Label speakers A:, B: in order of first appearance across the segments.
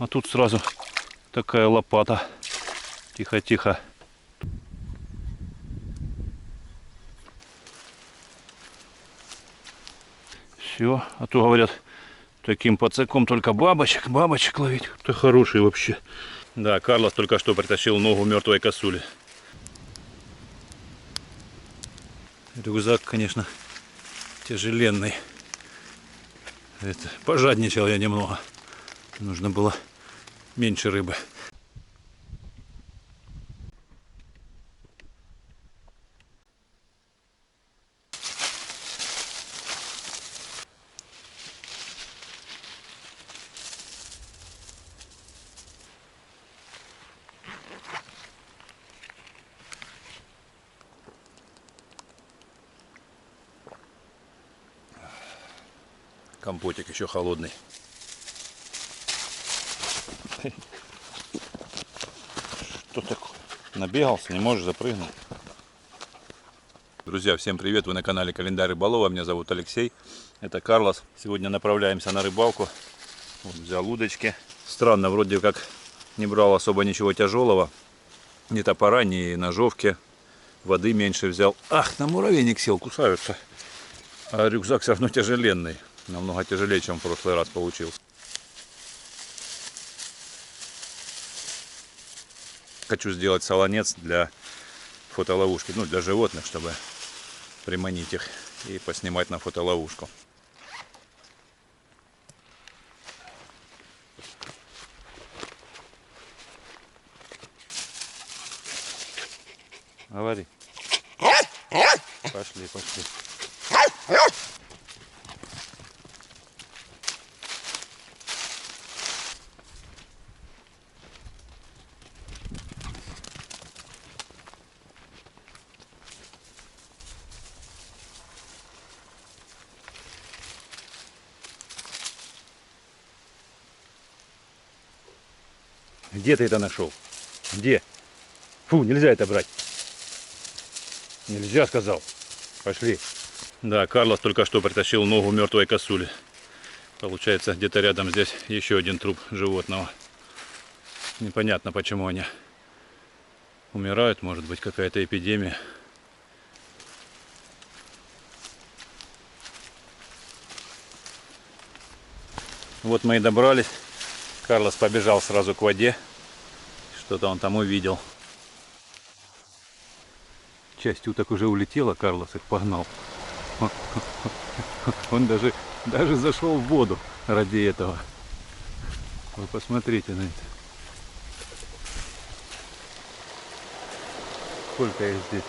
A: А тут сразу такая лопата. Тихо-тихо. Все. А то говорят, таким пацаком только бабочек ловить. Ты хороший вообще. Да, Карлос только что притащил ногу мертвой косули. Рюкзак, конечно, тяжеленный. Это, пожадничал я немного. Нужно было меньше рыбы. Компотик еще холодный. Что такое? Набегался, не можешь запрыгнуть. Друзья, всем привет! Вы на канале Календарь Рыболова. Меня зовут Алексей. Это Карлос. Сегодня направляемся на рыбалку. Вот, взял удочки. Странно, вроде как не брал особо ничего тяжелого. Ни топора, ни ножовки. Воды меньше взял. Ах, на муравейник сел, кусаются. А рюкзак все равно тяжеленный. Намного тяжелее, чем в прошлый раз получился. Хочу сделать солонец для фотоловушки. Ну, для животных, чтобы приманить их и поснимать на фотоловушку. Говори. Пошли, пошли. Где ты это нашел? Где? Фу, нельзя это брать. Нельзя, сказал. Пошли. Да, Карлос только что притащил ногу мертвой косули. Получается, где-то рядом здесь еще один труп животного. Непонятно, почему они умирают. Может быть, какая-то эпидемия. Вот мы и добрались. Карлос побежал сразу к воде. Что-то он там увидел. Часть уток уже улетела, Карлос их погнал. Он даже зашел в воду ради этого. Вы посмотрите на это. Сколько их здесь.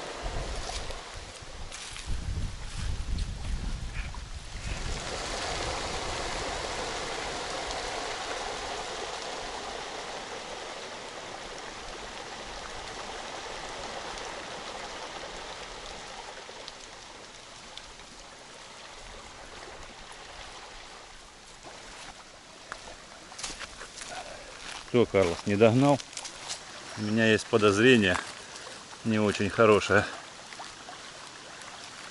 A: Что, Карлос, не догнал? У меня есть подозрение, не очень хорошее,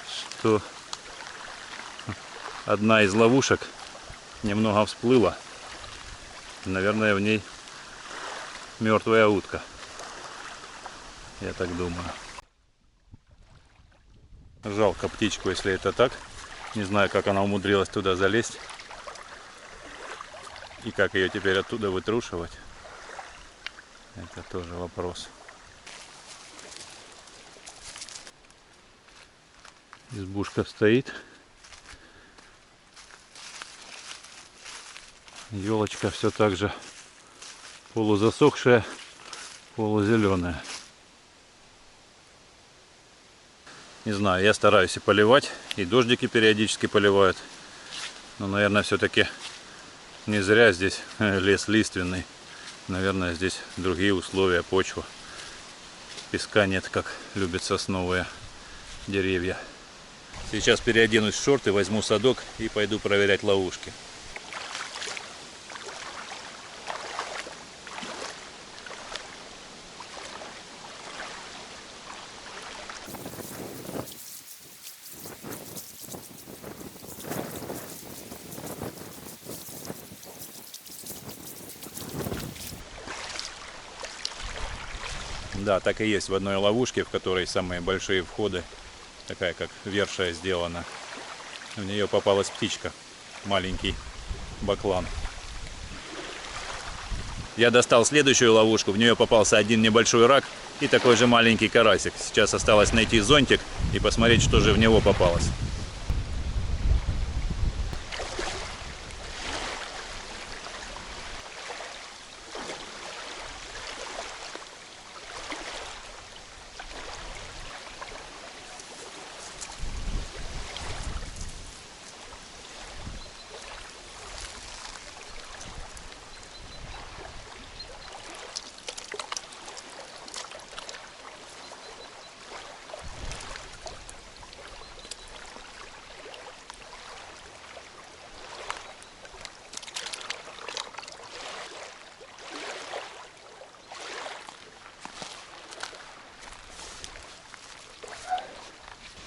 A: что одна из ловушек немного всплыла. Наверное, в ней мертвая утка. Я так думаю. Жалко птичку, если это так. Не знаю, как она умудрилась туда залезть. И как ее теперь оттуда вытрушивать. Это тоже вопрос. Избушка стоит. Елочка все так же полузасохшая, полузеленая. Не знаю, я стараюсь и поливать, и дождики периодически поливают. Но, наверное, все-таки не зря здесь лес лиственный. Наверное, здесь другие условия, почва. Песка нет, как любят сосновые деревья. Сейчас переоденусь в шорты, возьму садок и пойду проверять ловушки. Да, так и есть в одной ловушке, в которой самые большие входы, такая как вершия сделана. В нее попалась птичка, маленький баклан. Я достал следующую ловушку, в нее попался один небольшой рак и такой же маленький карасик. Сейчас осталось найти зонтик и посмотреть, что же в него попалось.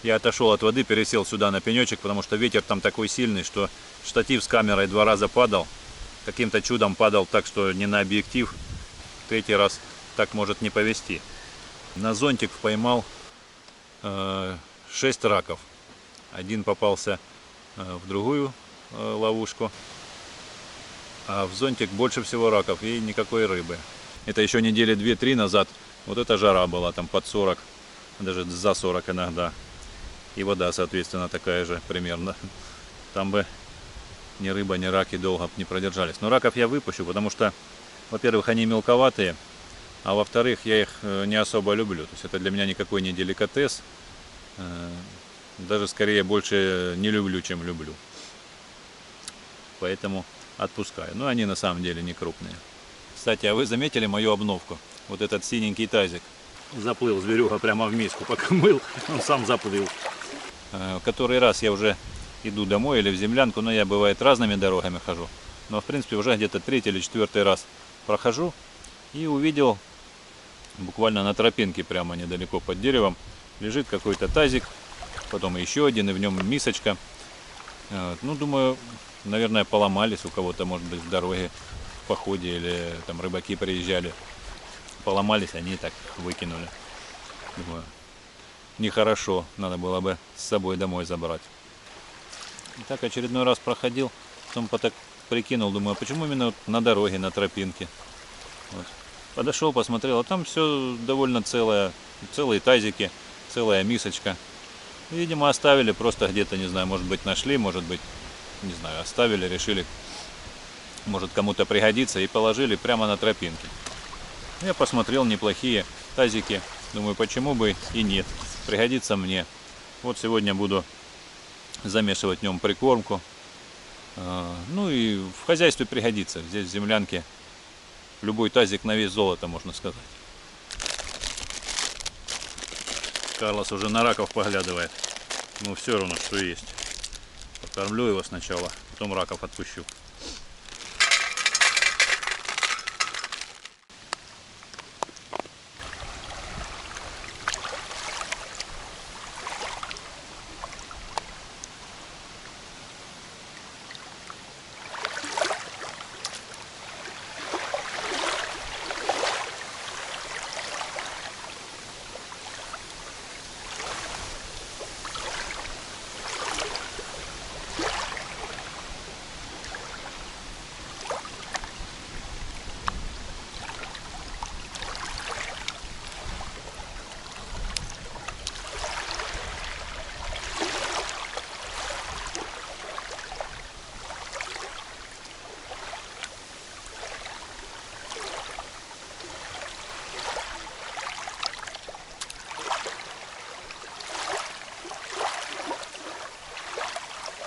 A: Я отошел от воды, пересел сюда на пенечек, потому что ветер там такой сильный, что штатив с камерой 2 раза падал. Каким-то чудом падал так, что не на объектив. Третий раз так может не повезти. На зонтик поймал 6 раков. Один попался в другую ловушку. А в зонтик больше всего раков и никакой рыбы. Это еще недели 2-3 назад. Вот эта жара была там под 40, даже за 40 иногда. И вода, соответственно, такая же примерно. Там бы ни рыба, ни раки долго не продержались. Но раков я выпущу, потому что, во-первых, они мелковатые, а во-вторых, я их не особо люблю. То есть это для меня никакой не деликатес. Даже скорее больше не люблю, чем люблю. Поэтому отпускаю. Но они на самом деле не крупные. Кстати, а вы заметили мою обновку? Вот этот синенький тазик. Заплыл зверюга прямо в миску, пока мыл, он сам заплыл. Который раз я уже иду домой или в землянку, но я бывает разными дорогами хожу. Но в принципе уже где-то 3-й или 4-й раз прохожу и увидел буквально на тропинке прямо недалеко под деревом лежит какой-то тазик, потом еще один, и в нем мисочка. Ну, думаю, наверное, поломались у кого-то, может быть, в дороге, в походе, или там рыбаки приезжали. Поломались, они так выкинули. Думаю, нехорошо, надо было бы с собой домой забрать. И так очередной раз проходил, потом так прикинул, думаю, а почему именно вот на дороге, на тропинке? Вот. Подошел, посмотрел, а там все довольно целое, целые тазики, целая мисочка. Видимо, оставили просто где-то, не знаю, может быть, нашли, может быть, не знаю, оставили, решили, может, кому-то пригодится, и положили прямо на тропинке. Я посмотрел, неплохие тазики, думаю, почему бы и нет, пригодится мне. Вот сегодня буду замешивать в нем прикормку. Ну и в хозяйстве пригодится. Здесь в землянке любой тазик на вес золота, можно сказать. Карлос уже на раков поглядывает. Ну все равно, что есть. Покормлю его сначала, потом раков отпущу.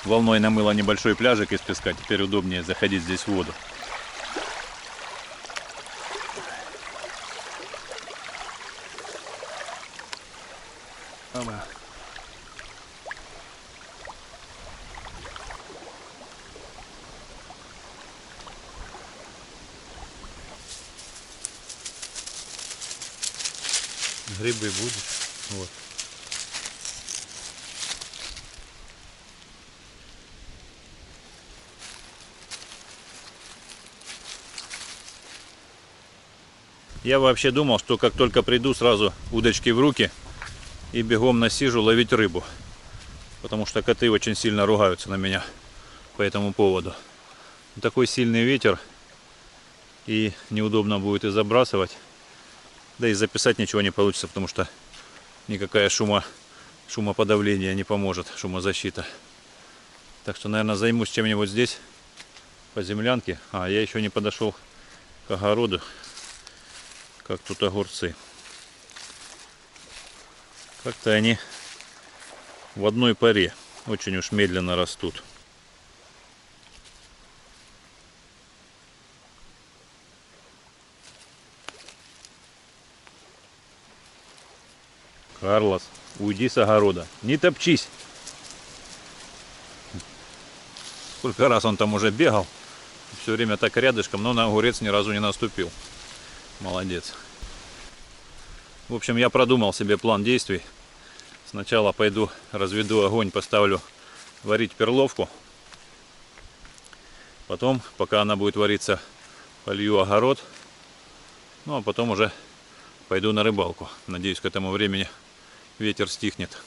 A: Волной намыло небольшой пляжик из песка, теперь удобнее заходить здесь в воду. Грибы будешь? Вот. Я вообще думал, что как только приду, сразу удочки в руки и бегом насижу ловить рыбу. Потому что коты очень сильно ругаются на меня по этому поводу. Такой сильный ветер, и неудобно будет и забрасывать. Да и записать ничего не получится, потому что никакая шумоподавление не поможет, шумозащита. Так что, наверное, займусь чем-нибудь здесь, по землянке. А, я еще не подошел к огороду, как тут огурцы. Как-то они в одной паре очень уж медленно растут. Карлос, уйди с огорода. Не топчись. Сколько раз он там уже бегал. Все время так рядышком, но на огурец ни разу не наступил. Молодец. В общем, я продумал себе план действий. Сначала пойду разведу огонь, поставлю варить перловку. Потом, пока она будет вариться, полью огород. Ну а потом уже пойду на рыбалку. Надеюсь, к этому времени ветер стихнет.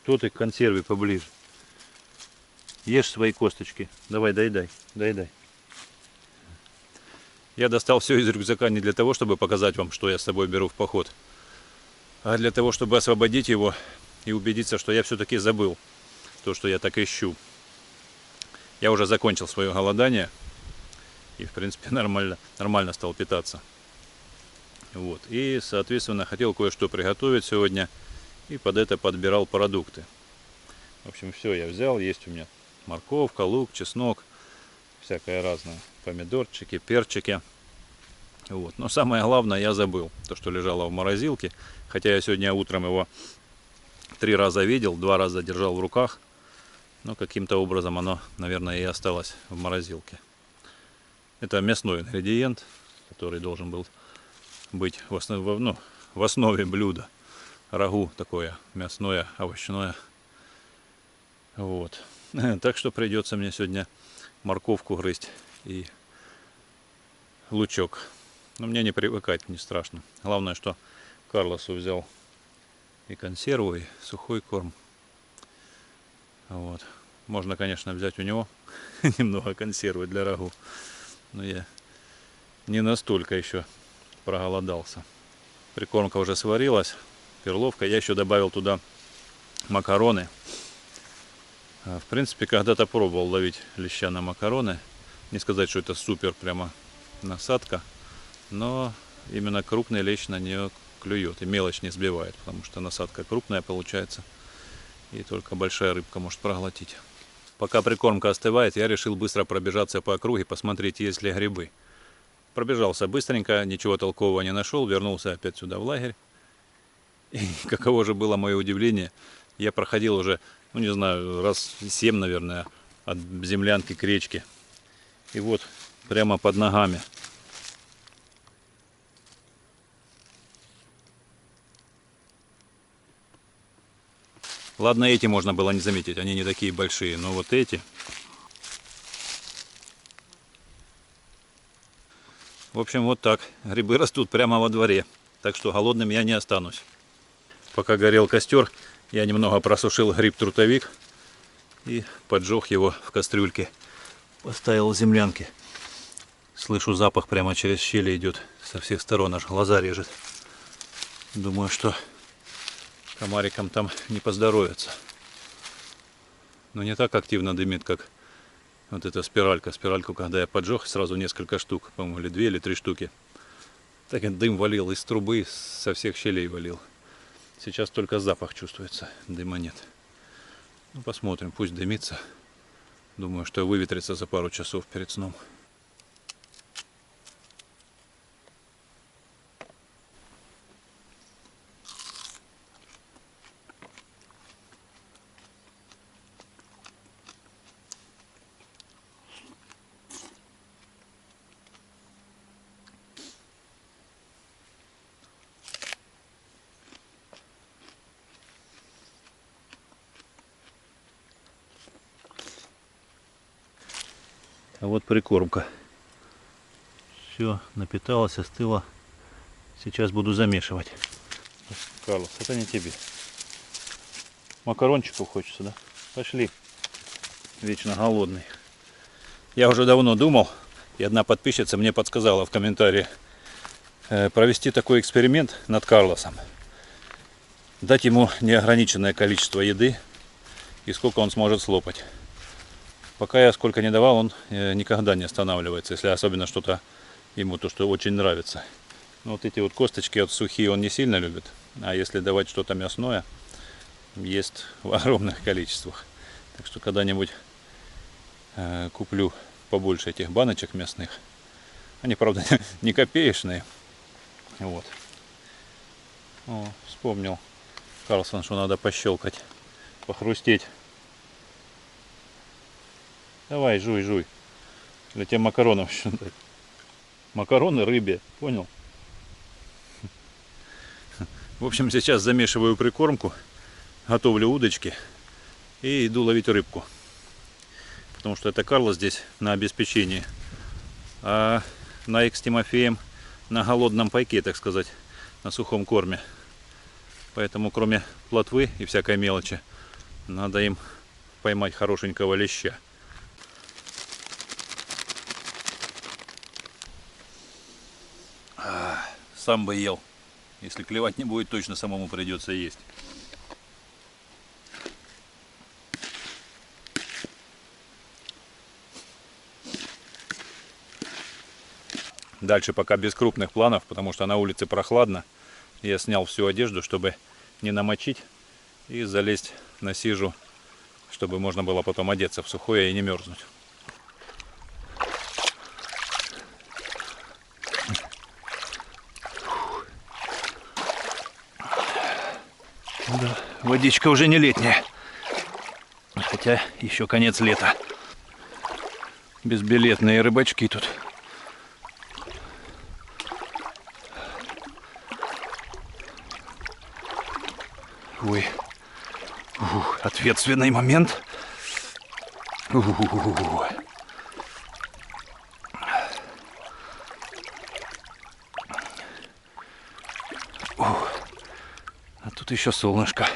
A: Что ты к консерве поближе? Ешь свои косточки. Давай, доедай. Я достал все из рюкзака не для того, чтобы показать вам, что я с собой беру в поход, а для того, чтобы освободить его и убедиться, что я все-таки забыл то, что я так ищу. Я уже закончил свое голодание и, в принципе, нормально стал питаться. Вот. И, соответственно, хотел кое-что приготовить сегодня и под это подбирал продукты. В общем, все я взял. Есть у меня морковка, лук, чеснок, всякое разное. Помидорчики, перчики. Вот. Но самое главное я забыл. То, что лежало в морозилке. Хотя я сегодня утром его 3 раза видел, 2 раза держал в руках. Но каким-то образом оно, наверное, и осталось в морозилке. Это мясной ингредиент, который должен был быть в основе блюда. Рагу такое мясное, овощное. Вот. Так что придется мне сегодня морковку грызть и лучок. Но мне не привыкать, не страшно. Главное, что Карлосу взял и консерву, и сухой корм. Вот. Можно, конечно, взять у него немного консервы для рагу. Но я не настолько еще проголодался. Прикормка уже сварилась. Перловка. Я еще добавил туда макароны. В принципе, когда-то пробовал ловить леща на макароны. Не сказать, что это супер прямо насадка. Но именно крупный лещ на нее клюет. И мелочь не сбивает. Потому что насадка крупная получается. И только большая рыбка может проглотить. Пока прикормка остывает, я решил быстро пробежаться по округе, посмотреть, есть ли грибы. Пробежался быстренько, ничего толкового не нашел. Вернулся опять сюда в лагерь. И каково же было мое удивление. Я проходил уже, ну не знаю, раз 7, наверное, от землянки к речке. И вот прямо под ногами. Ладно, эти можно было не заметить, они не такие большие, но вот эти. В общем, вот так. Грибы растут прямо во дворе. Так что голодным я не останусь. Пока горел костер, Я немного просушил гриб-трутовик и поджег его в кастрюльке. Поставил в землянке. Слышу, запах прямо через щели идет со всех сторон, аж глаза режет. Думаю, что комарикам там не поздоровится. Но не так активно дымит, как вот эта спиралька. Спиральку, когда я поджег, сразу несколько штук, по-моему, или 2 или 3 штуки. Так и дым валил из трубы, со всех щелей валил. Сейчас только запах чувствуется, дыма нет. Ну, посмотрим, пусть дымится. Думаю, что выветрится за пару часов перед сном. А вот прикормка. Все напиталось, остыло. Сейчас буду замешивать. Карлос, это не тебе. Макарончиков хочется, да? Пошли. Вечно голодный. Я уже давно думал, и одна подписчица мне подсказала в комментарии провести такой эксперимент над Карлосом. Дать ему неограниченное количество еды и сколько он сможет слопать. Пока я сколько не давал, он никогда не останавливается, если особенно что-то ему то, что очень нравится. Но вот эти вот косточки вот сухие он не сильно любит, а если давать что-то мясное, ест в огромных количествах. Так что когда-нибудь куплю побольше этих баночек мясных. Они, правда, не копеечные. Вот. О, вспомнил Карлсон, что надо пощелкать, похрустеть. Давай, жуй, жуй. Для тебя макаронов еще дать. Макароны рыбе, понял? В общем, сейчас замешиваю прикормку, готовлю удочки и иду ловить рыбку. Потому что это Карлос здесь на обеспечении. А Наик с Тимофеем на голодном пайке, так сказать, на сухом корме. Поэтому кроме плотвы и всякой мелочи, надо им поймать хорошенького леща. Сам бы ел. Если клевать не будет, точно самому придется есть. Дальше пока без крупных планов, потому что на улице прохладно. Я снял всю одежду, чтобы не намочить, и залезть на сижу, чтобы можно было потом одеться в сухое и не мерзнуть. Да, водичка уже не летняя, хотя еще конец лета. Безбилетные рыбачки тут. Ой, ответственный момент. А тут еще солнышко.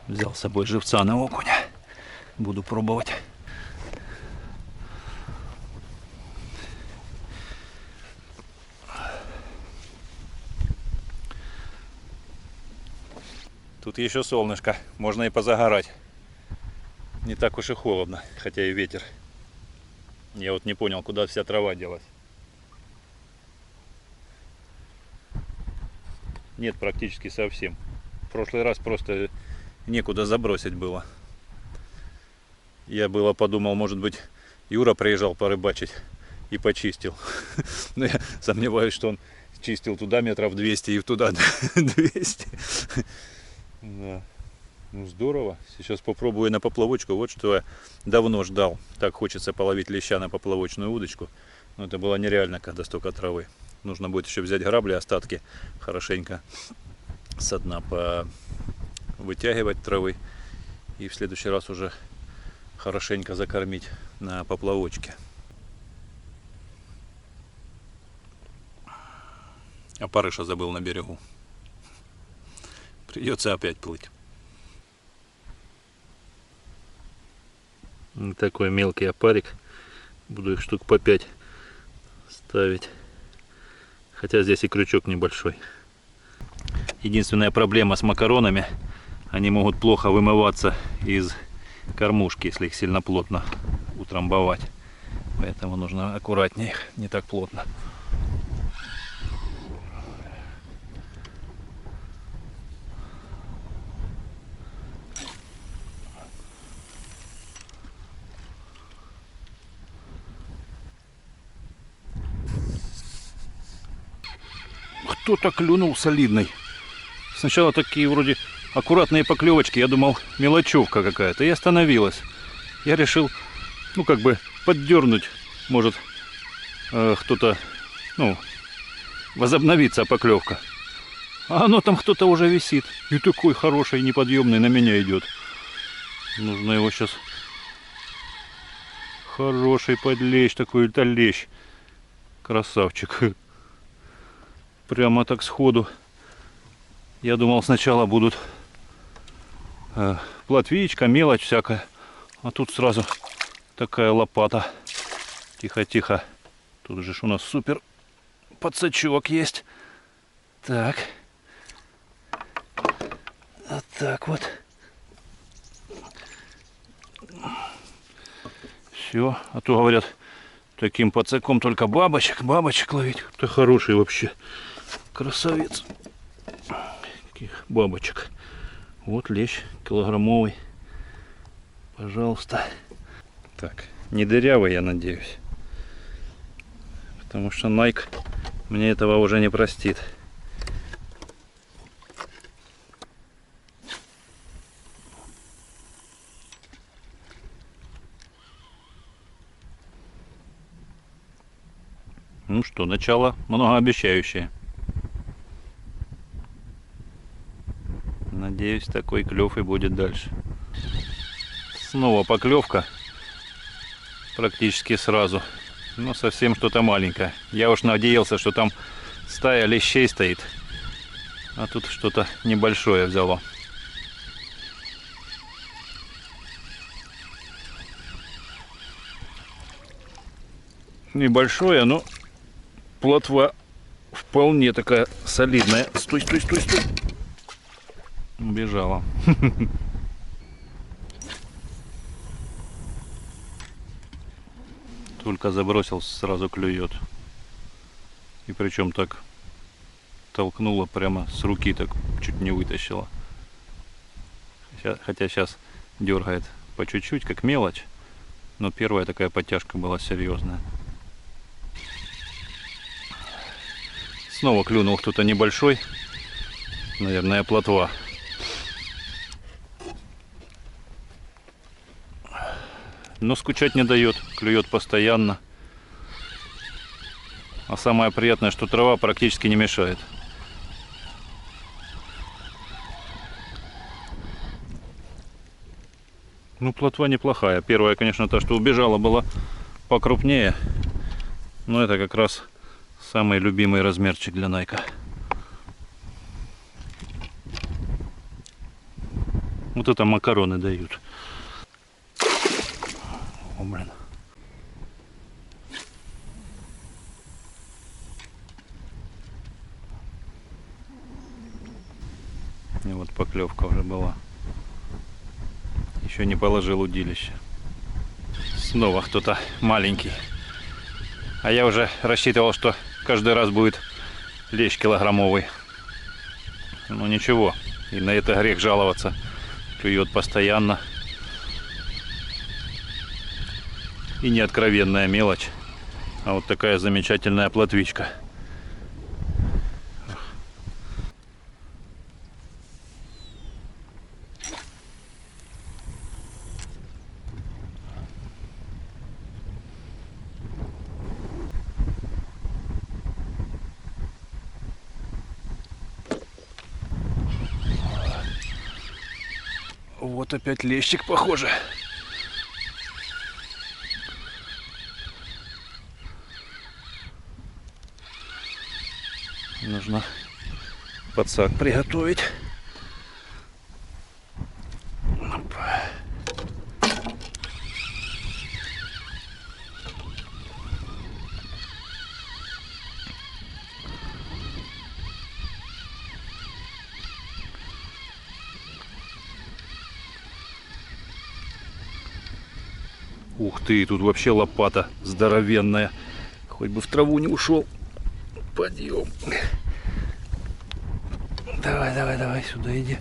A: Взял с собой живца на окуня. Буду пробовать. Тут еще солнышко, можно и позагорать. Не так уж и холодно, хотя и ветер. Я вот не понял, куда вся трава делась. Нет практически совсем. В прошлый раз просто некуда забросить было. Я было подумал, может быть, Юра приезжал порыбачить и почистил. Но я сомневаюсь, что он чистил туда метров 200 и туда 200. Да. Ну здорово. Сейчас попробую на поплавочку. Вот что я давно ждал. Так хочется половить леща на поплавочную удочку. Но это было нереально, когда столько травы. Нужно будет еще взять грабли, остатки хорошенько со дна вытягивать травы. И в следующий раз уже хорошенько закормить на поплавочке. А парыша забыл на берегу. Придется опять плыть. Такой мелкий опарик. Буду их штук по 5 ставить. Хотя здесь и крючок небольшой. Единственная проблема с макаронами, они могут плохо вымываться из кормушки, если их сильно плотно утрамбовать. Поэтому нужно аккуратнее их, не так плотно. Кто-то клюнул солидный. Сначала такие вроде аккуратные поклевочки. Я думал, мелочевка какая-то. И остановилась. Я решил, ну, как бы поддернуть. Может, кто-то, ну, возобновится поклевка. А оно там кто-то уже висит. И такой хороший, неподъемный на меня идет. Нужно его сейчас... Хороший подлещ такой, это лещ. Красавчик. Прямо так сходу. Я думал, сначала будут плотвичка, мелочь всякая. А тут сразу такая лопата. Тихо-тихо. Тут же у нас супер подсачок есть. Так. Вот так вот. Все. А то говорят, таким подсаком только бабочек ловить. Ты хороший вообще. Красавец. Таких бабочек. Вот лещ килограммовый. Пожалуйста. Так, не дырявый, я надеюсь. Потому что Найк мне этого уже не простит. Ну что, начало многообещающее. Надеюсь, такой клев и будет дальше. Снова поклевка. Практически сразу. Но совсем что-то маленькое. Я уж надеялся, что там стая лещей стоит. А тут что-то небольшое взяло. Небольшое, но плотва вполне такая солидная. Стой. Убежала. Только забросил, сразу клюет. И причем так толкнула прямо с руки, так чуть не вытащила. Хотя сейчас дергает по чуть-чуть, как мелочь. Но первая такая подтяжка была серьезная. Снова клюнул кто-то небольшой. Наверное, плотва. Но скучать не дает, клюет постоянно. А самое приятное, что трава практически не мешает. Ну, плотва неплохая. Первая, конечно, та, что убежала, была покрупнее. Но это как раз самый любимый размерчик для Найка. Вот это макароны дают. О, блин. И вот поклевка уже была. Еще не положил удилище. Снова кто-то маленький. А я уже рассчитывал, что каждый раз будет лещ килограммовый. Ну ничего, и на это грех жаловаться. Клюет постоянно. И не откровенная мелочь, а вот такая замечательная плотвичка. Вот опять лещик, похоже. Нужно подсак приготовить. Опа. Ух ты, тут вообще лопата здоровенная. Хоть бы в траву не ушел. Подъем. Давай, давай, давай, сюда иди.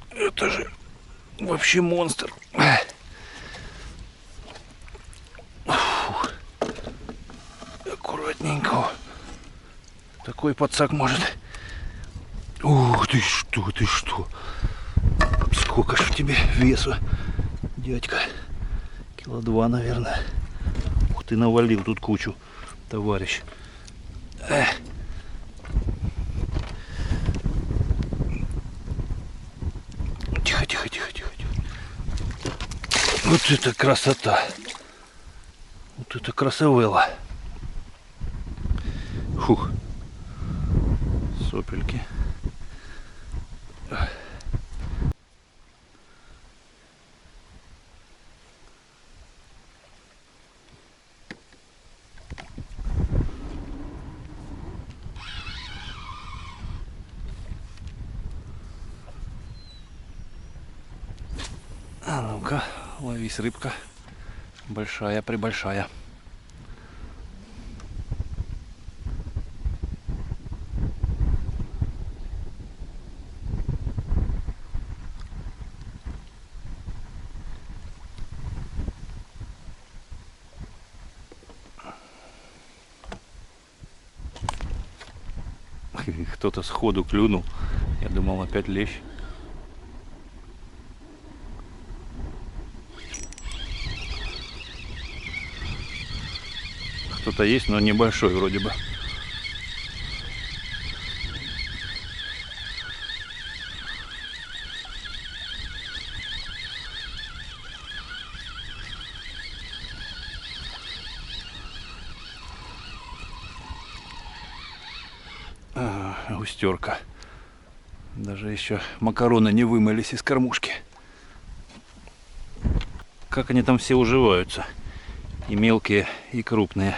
A: Это же вообще монстр. Фух. Аккуратненько. Такой подсак может. Ух ты что, ты что. Сколько ж в тебе веса, дядька? Кило 2, наверное. Ух ты, навалил тут кучу, товарищ. Тихо, тихо, тихо, тихо, тихо. Вот это красота. Вот это красавелла. Фух. Сопельки. А ну-ка, ловись, рыбка. Большая-пребольшая. Кто-то сходу клюнул. Я думал, опять лещ. Кто-то есть, но небольшой вроде бы. Густерка. Даже еще макароны не вымылись из кормушки. Как они там все уживаются? И мелкие, и крупные.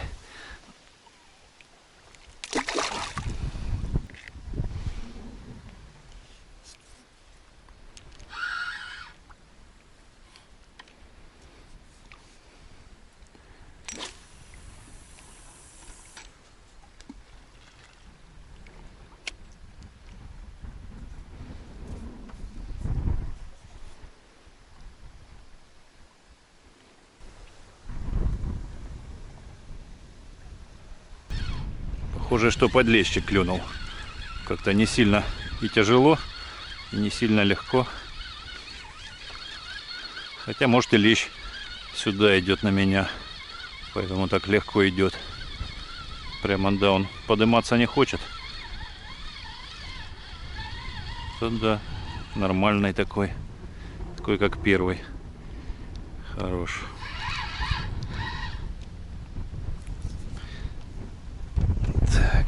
A: Похоже, что подлещик клюнул. Как-то не сильно и тяжело, и не сильно легко. Хотя, может, и лещ сюда идет на меня. Поэтому так легко идет. Прямо, да, он подниматься не хочет. Тут, да, нормальный такой. Такой, как первый. Хорош. Так.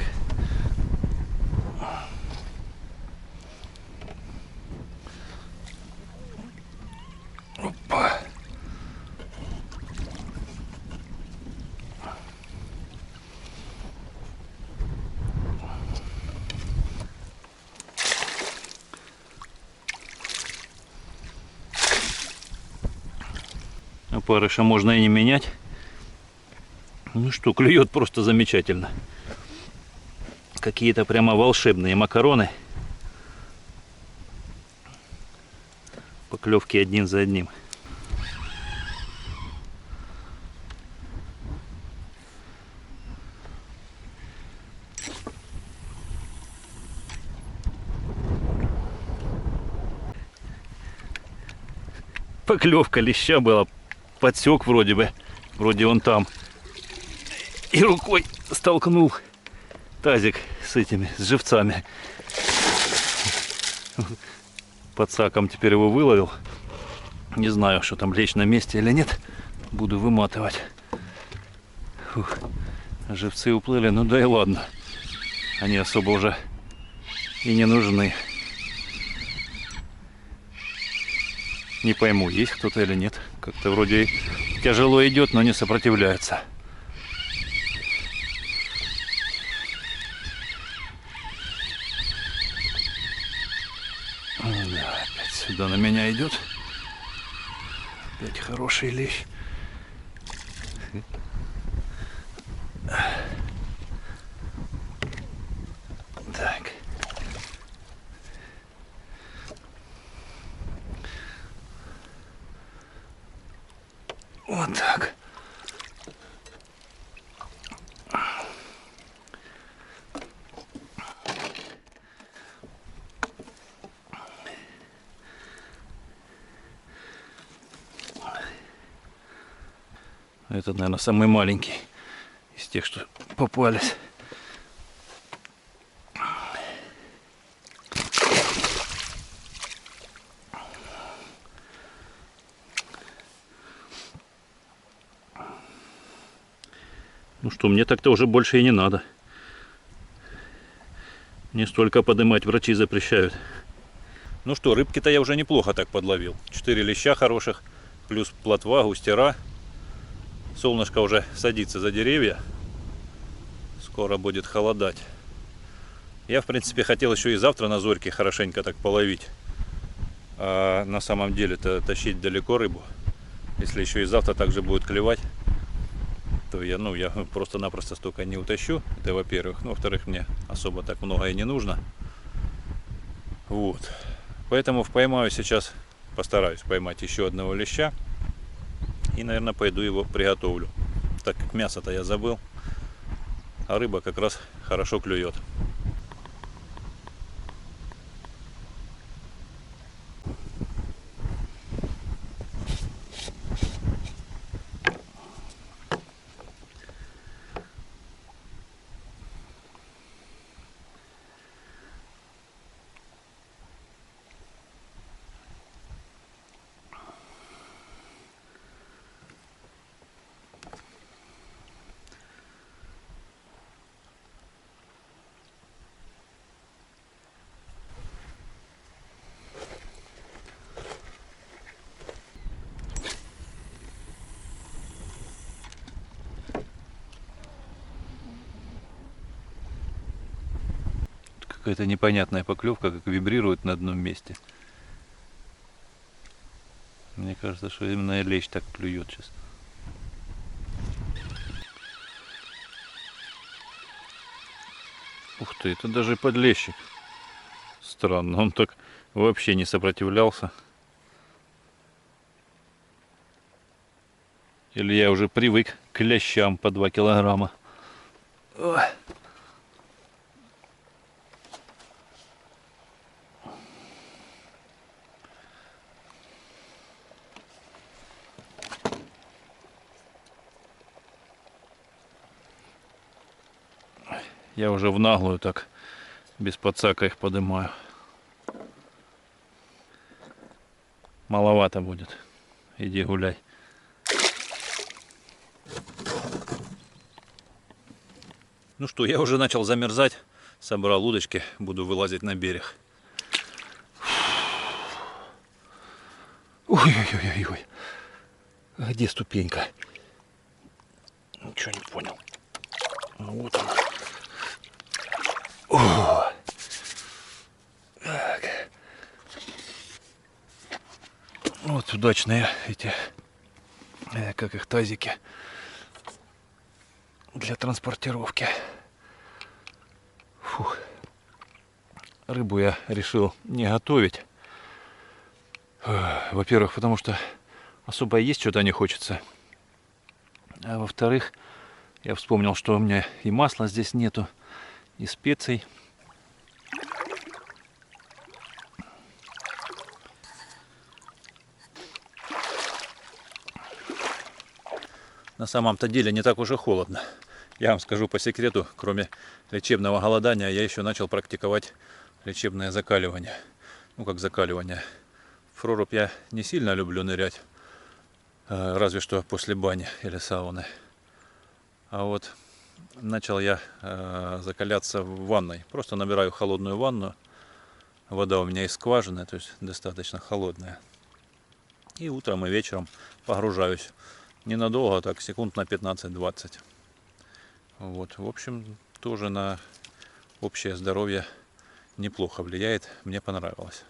A: Опа. Опарыша можно и не менять. Ну что, клюет просто замечательно. Какие-то прямо волшебные макароны. Поклевки один за одним. Поклевка леща была. Подсек вроде бы. Вроде он там. И рукой столкнул тазик с этими, с живцами. Подсаком теперь его выловил. Не знаю, что там, лечь на месте или нет. Буду выматывать. Фух. Живцы уплыли, ну да и ладно. Они особо уже и не нужны. Не пойму, есть кто-то или нет. Как-то вроде тяжело идет, но не сопротивляется. Да, опять сюда на меня идет. Опять хороший лещ. Так. Вот так. Это, наверное, самый маленький из тех, что попались. Ну что, мне так-то уже больше и не надо. Не столько поднимать врачи запрещают. Ну что, рыбки-то я уже неплохо так подловил. 4 леща хороших, плюс плотва, густера. Солнышко уже садится за деревья. Скоро будет холодать. Я, в принципе, хотел еще и завтра на зорьке хорошенько так половить. А на самом деле-то тащить далеко рыбу. Если еще и завтра также будет клевать, то я просто-напросто столько не утащу. Это во-первых. Ну, во-вторых, мне особо так много и не нужно. Вот. Поэтому поймаю сейчас, постараюсь поймать еще одного леща. И, наверное, пойду его приготовлю. Так как мясо-то я забыл. А рыба как раз хорошо клюет. Какая-то непонятная поклевка, как вибрирует на одном месте. Мне кажется, что именно лещ так клюет сейчас. Ух ты, это даже подлещик. Странно, он так вообще не сопротивлялся. Или я уже привык к лещам по 2 килограмма. Ой. Я уже в наглую так без подсака их поднимаю. Маловато будет. Иди гуляй. Ну что, я уже начал замерзать. Собрал удочки, буду вылазить на берег. Ой-ой-ой-ой. Где ступенька? Ничего не понял. Вот она. О! Так. Вот удачные эти, как их, тазики для транспортировки. Фух. Рыбу я решил не готовить. Во-первых, потому что особо есть что-то не хочется. А во-вторых, я вспомнил, что у меня и масла здесь нету, и специй. На самом-то деле не так уж и холодно. Я вам скажу по секрету, кроме лечебного голодания, я еще начал практиковать лечебное закаливание. Ну как закаливание. В прорубь я не сильно люблю нырять, разве что после бани или сауны. А вот начал я закаляться в ванной. Просто набираю холодную ванну. Вода у меня из скважины, то есть достаточно холодная. И утром и вечером погружаюсь. Ненадолго, так секунд на 15-20. Вот, в общем, тоже на общее здоровье неплохо влияет. Мне понравилось.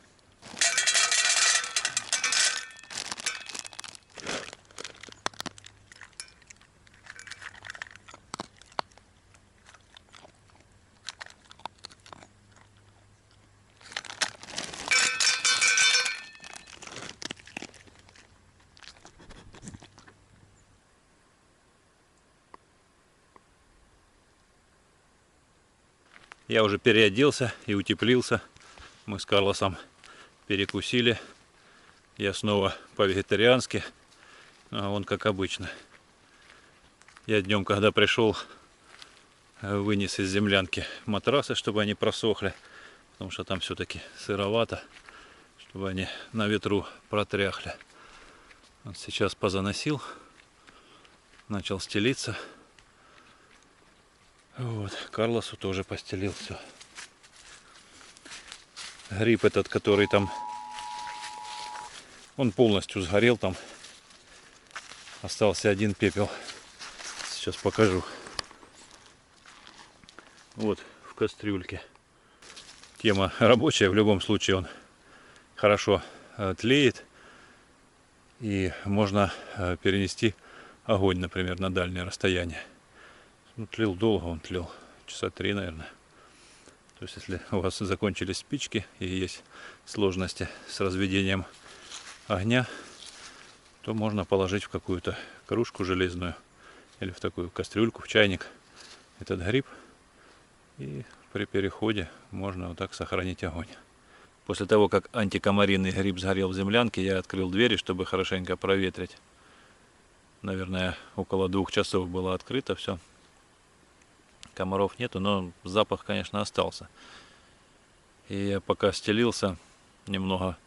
A: Я уже переоделся и утеплился. Мы с Карлосом перекусили. Я снова по-вегетариански. А он как обычно. Я днем, когда пришел, вынес из землянки матрасы, чтобы они просохли. Потому что там все-таки сыровато. Чтобы они на ветру протряхли. Вот сейчас позаносил. Начал стелиться. Вот, Карлосу тоже постелил все. Гриб этот, который там, он полностью сгорел там. Остался один пепел. Сейчас покажу. Вот в кастрюльке. Тема рабочая, в любом случае он хорошо тлеет. И можно перенести огонь, например, на дальнее расстояние. Ну, тлел долго, он тлел. Часа 3, наверное. То есть, если у вас закончились спички и есть сложности с разведением огня, то можно положить в какую-то кружку железную или в такую кастрюльку, в чайник этот гриб. И при переходе можно вот так сохранить огонь. После того, как антикомаринный гриб сгорел в землянке, я открыл двери, чтобы хорошенько проветрить. Наверное, около 2 часов было открыто все. Комаров нету, но запах, конечно, остался. И я пока стелился, немного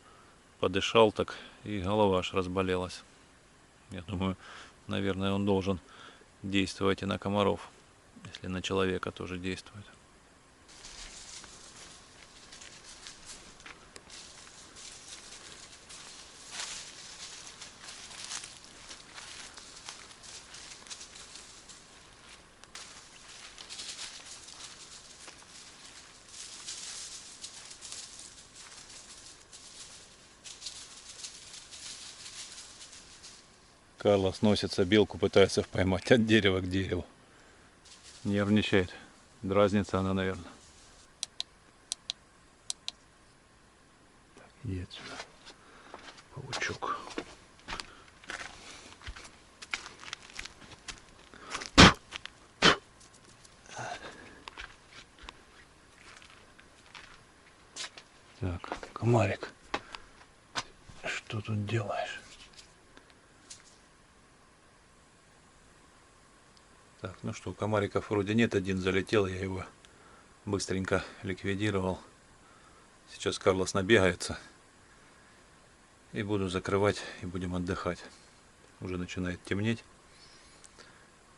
A: подышал так, и голова аж разболелась. Я думаю, наверное, он должен действовать и на комаров, если на человека тоже действует. Карлос носится, белку пытается поймать от дерева к дереву. Нервничает. Дразнится она, наверное. Так, иди отсюда. Паучок. Так, комарик. Что тут делаешь? Так, ну что, комариков вроде нет, один залетел, я его быстренько ликвидировал. Сейчас Карлос набегается. И буду закрывать, и будем отдыхать. Уже начинает темнеть.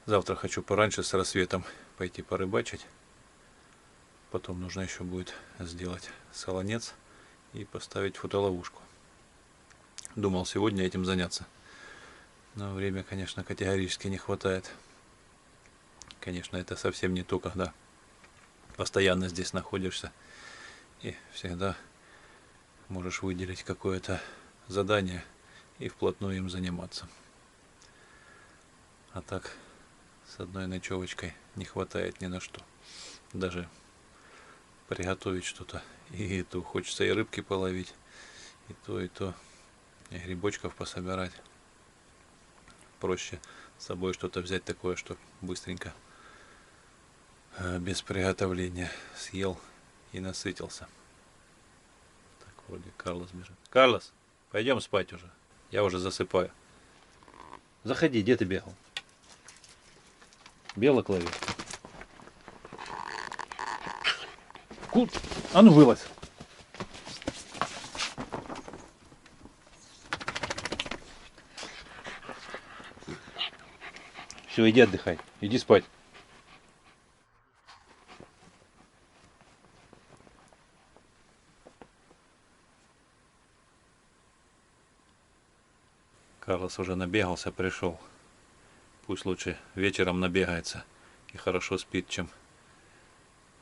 A: Завтра хочу пораньше с рассветом пойти порыбачить. Потом нужно еще будет сделать солонец и поставить фотоловушку. Думал сегодня этим заняться. Но время, конечно, категорически не хватает. Конечно, это совсем не то, когда постоянно здесь находишься и всегда можешь выделить какое-то задание и вплотную им заниматься. А так с одной ночевочкой не хватает ни на что. Даже приготовить что-то. И то хочется и рыбки половить, и то, и грибочков пособирать. Проще с собой что-то взять такое, что быстренько, без приготовления съел и насытился. Так, вроде Карлос бежит. Карлос, пойдем спать уже. Я уже засыпаю. Заходи, где ты бегал? Белок ловил. А ну вылазь. Все, иди отдыхай. Иди спать. Карлос уже набегался, пришел. Пусть лучше вечером набегается и хорошо спит, чем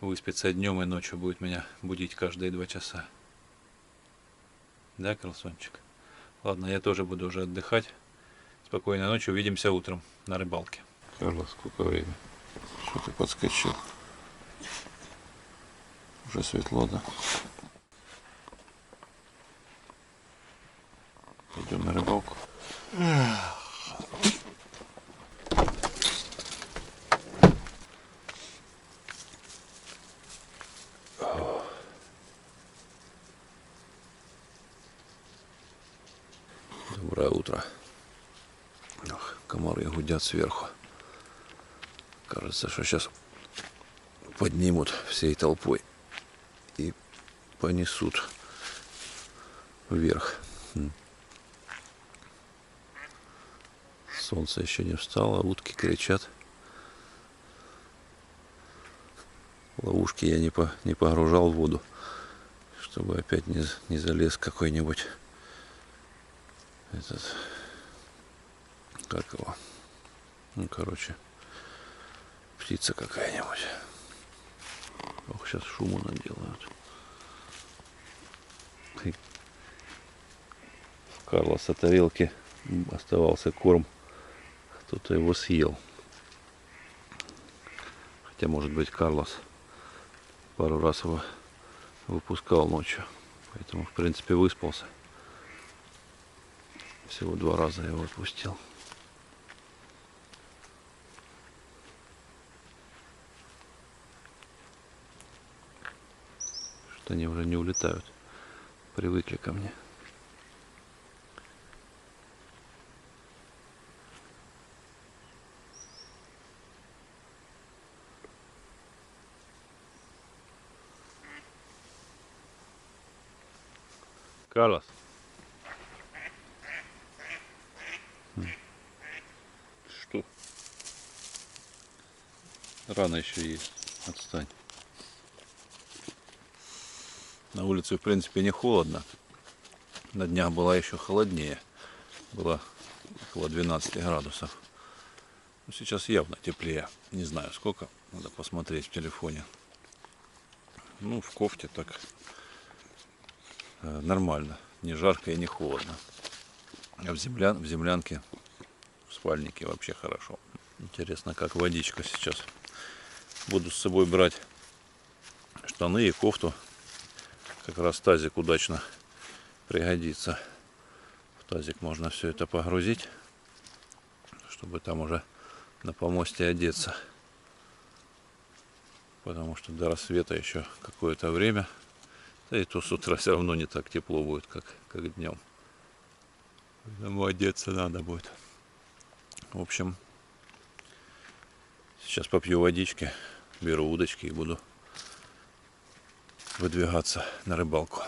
A: выспится днем и ночью будет меня будить каждые 2 часа. Да, Карлсончик? Ладно, я тоже буду уже отдыхать. Спокойной ночи, увидимся утром на рыбалке. Карлос, сколько время? Что ты подскочил? Уже светло, да? Идем на рыбалку. Доброе утро. Ох, комары гудят сверху. Кажется, что сейчас поднимут всей толпой и понесут вверх. Солнце еще не встало, утки кричат. Ловушки я не погружал в воду, чтобы опять не залез какой-нибудь этот, как его, ну короче, птица какая-нибудь. Ох, сейчас шуму наделают. В Карлоса тарелки оставался корм, кто-то его съел. Хотя, может быть, Карлос пару раз его выпускал ночью, поэтому, в принципе, выспался. Всего 2 раза я его отпустил. Что они уже не улетают, привыкли ко мне. Карлос. Что? Рано еще есть. Отстань. На улице, в принципе, не холодно. На днях было еще холоднее. Было около 12 градусов. Но сейчас явно теплее. Не знаю сколько. Надо посмотреть в телефоне. Ну, в кофте так нормально. Не жарко и не холодно. А в землянке, в спальнике вообще хорошо. Интересно, как водичка сейчас. Буду с собой брать штаны и кофту. Как раз тазик удачно пригодится. В тазик можно все это погрузить, чтобы там уже на помосте одеться. Потому что до рассвета еще какое-то время. Да и то с утра все равно не так тепло будет, как днем. Поэтому одеться надо будет. В общем, сейчас попью водички, беру удочки и буду выдвигаться на рыбалку.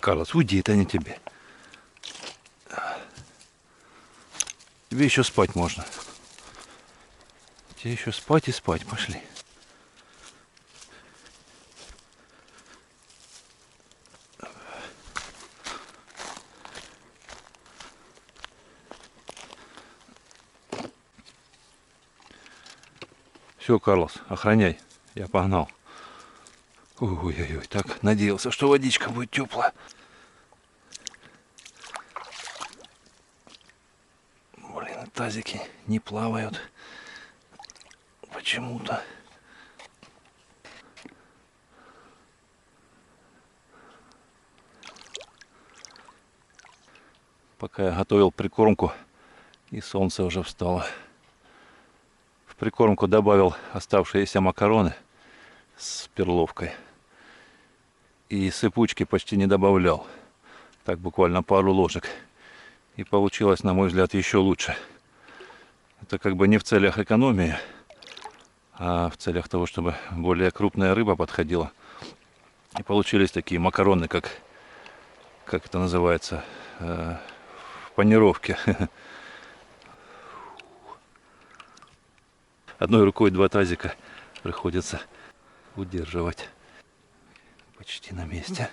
A: Карлос, уйди, это не тебе. Тебе еще спать можно. Тебе еще спать и спать. Пошли. Все, Карлос, охраняй. Я погнал. Ой-ой-ой, так надеялся, что водичка будет теплая. Блин, тазики не плавают. Почему-то. Пока я готовил прикормку, и солнце уже встало. В прикормку добавил оставшиеся макароны с перловкой. И сыпучки почти не добавлял. Так буквально пару ложек. И получилось, на мой взгляд, еще лучше. Это как бы не в целях экономии, а в целях того, чтобы более крупная рыба подходила. И получились такие макароны, как это называется, в панировке. Одной рукой 2 тазика приходится удерживать. Почти на месте.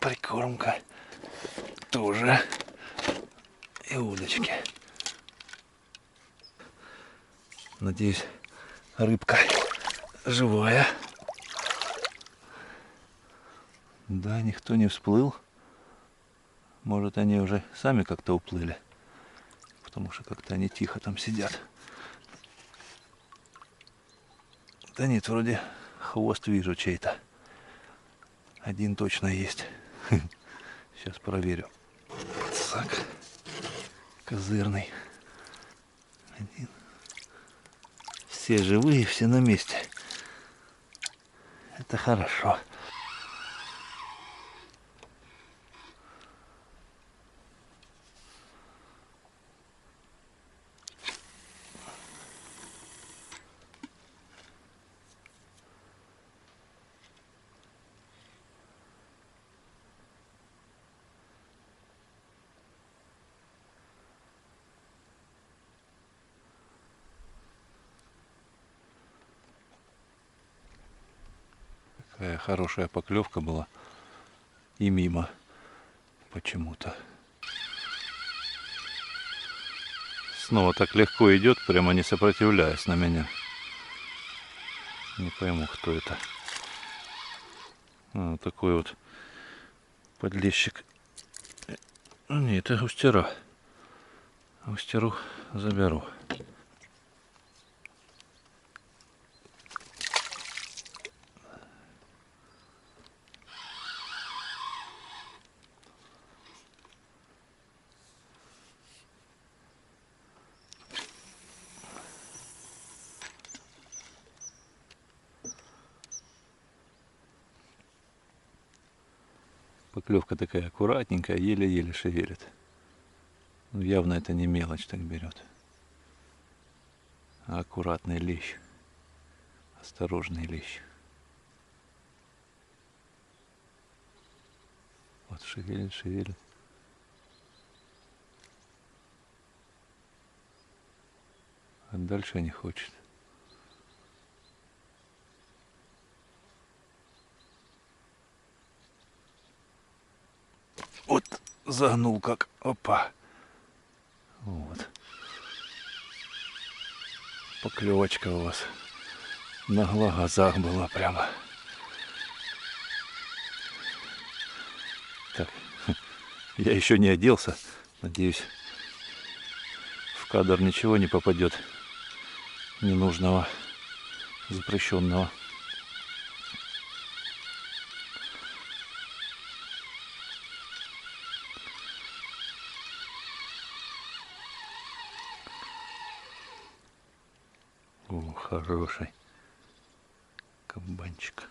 B: Прикормка тоже. И удочки. Надеюсь, рыбка живая. Да, никто не всплыл. Может, они уже сами как-то уплыли. Потому что как-то они тихо там сидят. Да нет, вроде хвост вижу чей-то. Один точно есть. Сейчас проверю. Пацак. Козырный. Один. Все живые, все на месте. Это хорошо. Какая хорошая поклевка была. И мимо почему-то. Снова так легко идет, прямо не сопротивляясь на меня. Не пойму, кто это. Такой вот подлещик. Нет, это густера. Густеру заберу. Поклевка такая аккуратненькая, еле-еле шевелит. Ну, явно это не мелочь так берет. А аккуратный лещ. Осторожный лещ. Вот шевелит, шевелит. А дальше не хочет. Вот загнул как. Опа. Вот. Поклевочка у вас на глазах была прямо. Так, я еще не оделся. Надеюсь, в кадр ничего не попадет ненужного, запрещенного. О, хороший кабанчик.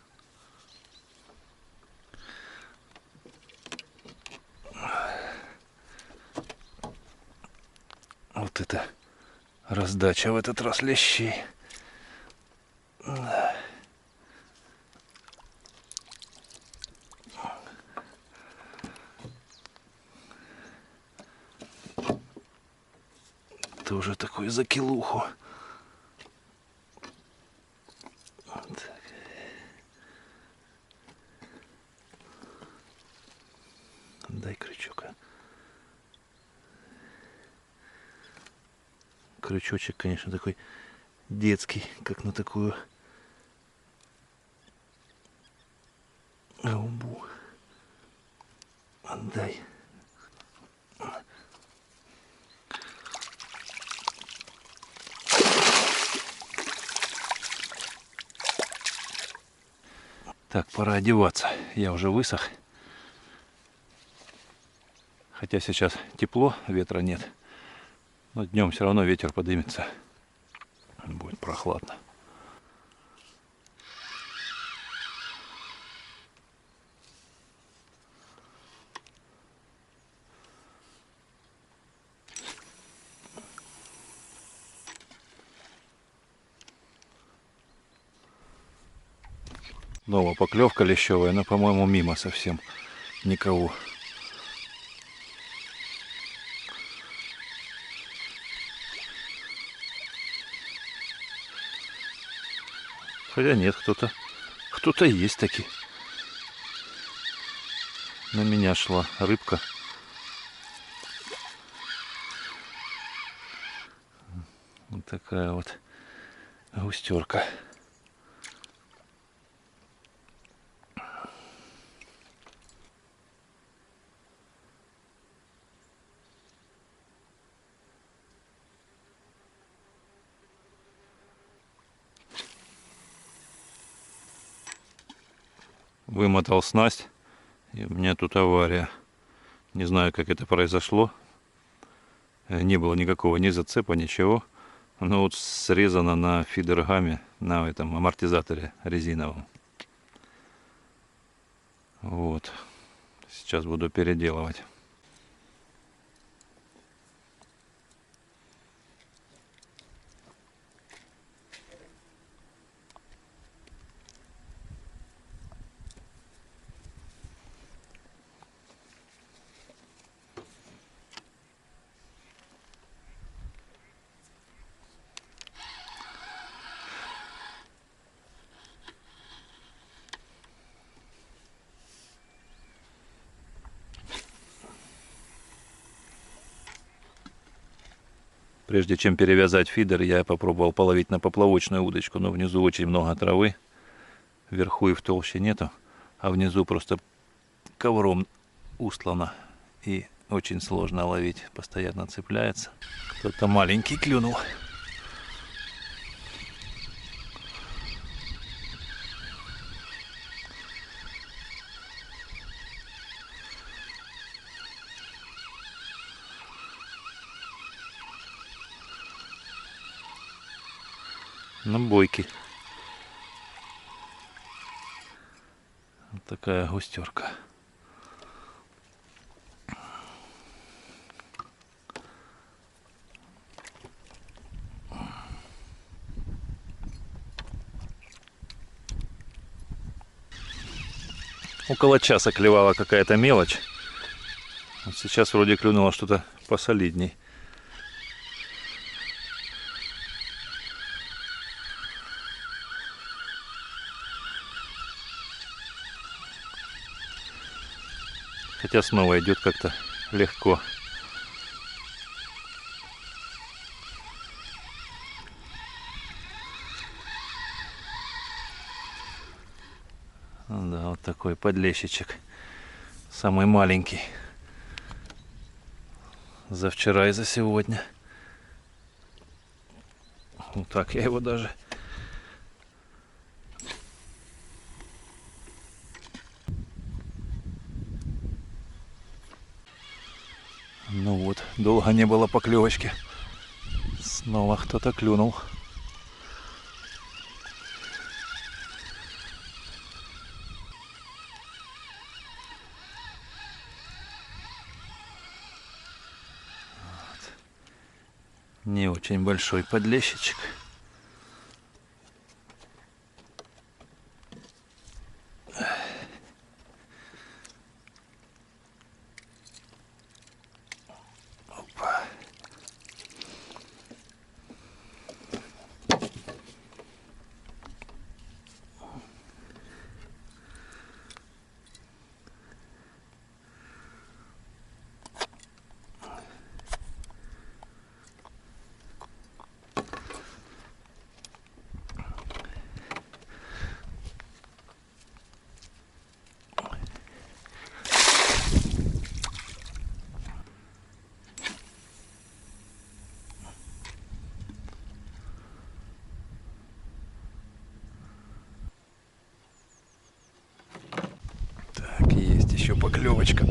B: Вот это раздача в этот раз лещей. Тоже такой за килуху. Так. Дай крючок. Крючочек, конечно, такой детский, как на такую губу. Отдай. Так, пора одеваться. Я уже высох. Хотя сейчас тепло, ветра нет. Но днем все равно ветер поднимется. Будет прохладно. Снова поклевка лещевая, но, по-моему, мимо совсем. Никого. Хотя нет, кто-то есть таки. На меня шла рыбка. Вот такая вот густерка. Вымотал снасть, и у меня тут авария. Не знаю, как это произошло. Не было никакого ни зацепа, ничего. Но вот срезано на фидергаме, на этом амортизаторе резиновом. Вот. Сейчас буду переделывать. Прежде чем перевязать фидер, я попробовал половить на поплавочную удочку, но внизу очень много травы, вверху и в толще нету, а внизу просто ковром устлано и очень сложно ловить, постоянно цепляется. Кто-то маленький клюнул. На бойке. Вот такая густерка. Около часа клевала какая-то мелочь. Вот сейчас вроде клюнуло что-то посолидней. Хотя снова идет как-то легко. Ну да, вот такой подлещичек. Самый маленький. За вчера и за сегодня. Вот так я его даже... Ну вот, долго не было поклевочки. Снова кто-то клюнул. Вот. Не очень большой подлещичек. Опа. Так, есть еще поклевочка.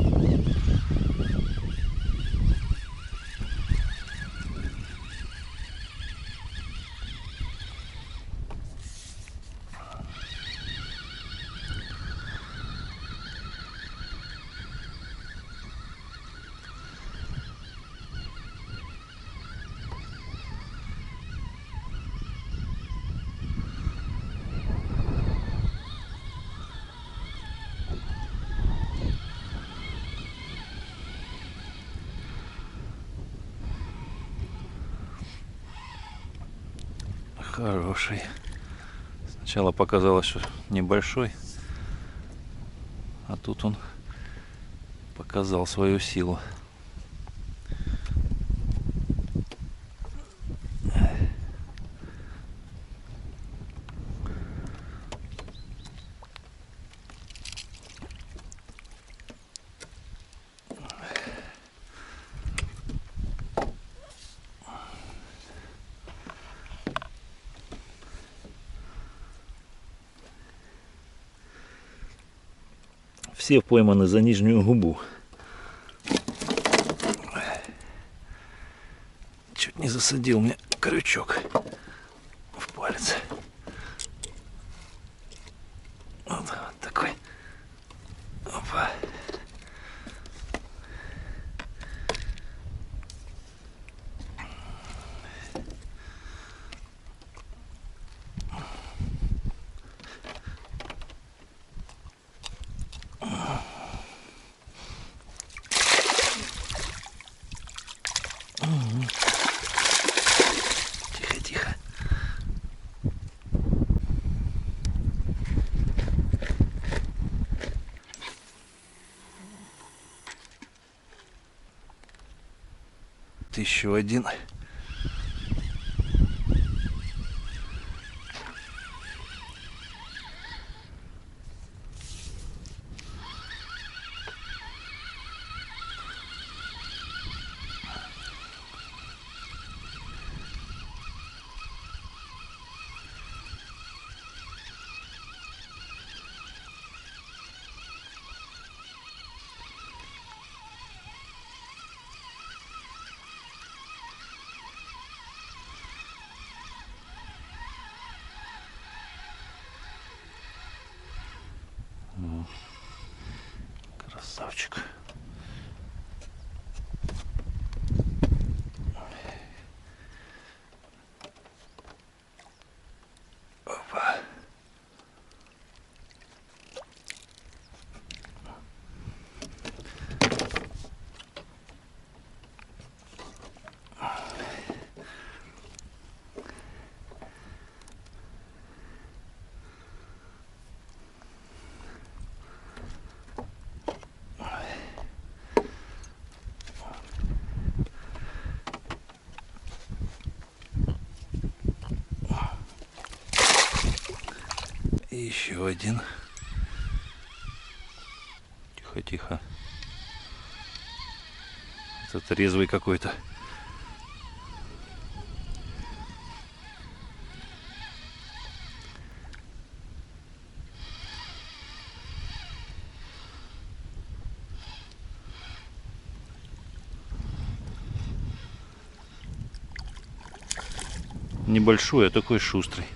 B: Хороший. Сначала показалось, что небольшой, а тут он Показал свою силу. Все пойманы за нижнюю губу. Чуть не засадил мне крючок в палец. Вот такой. Опа. Тихо, тихо. Еще один. Красавчик. Опа. И еще один. Тихо, тихо. Этот резвый какой-то. Небольшой, а такой шустрый.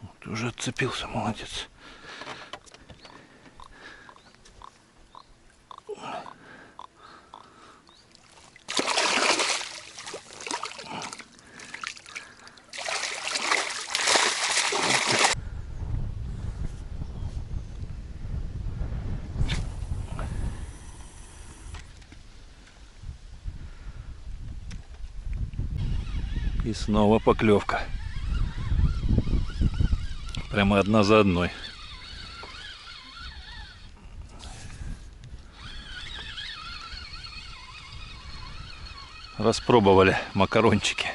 B: Вот уже отцепился, молодец. И снова поклевка. Прямо одна за одной. Распробовали макарончики.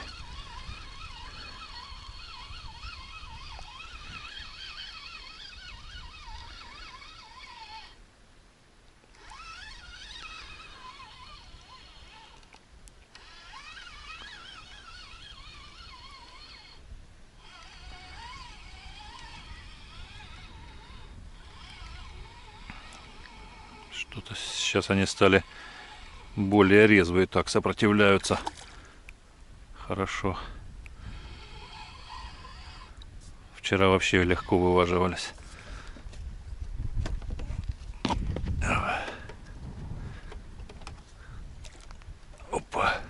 B: Что-то сейчас они стали более резвые, так сопротивляются. Хорошо. Вчера вообще легко вываживались. Опа.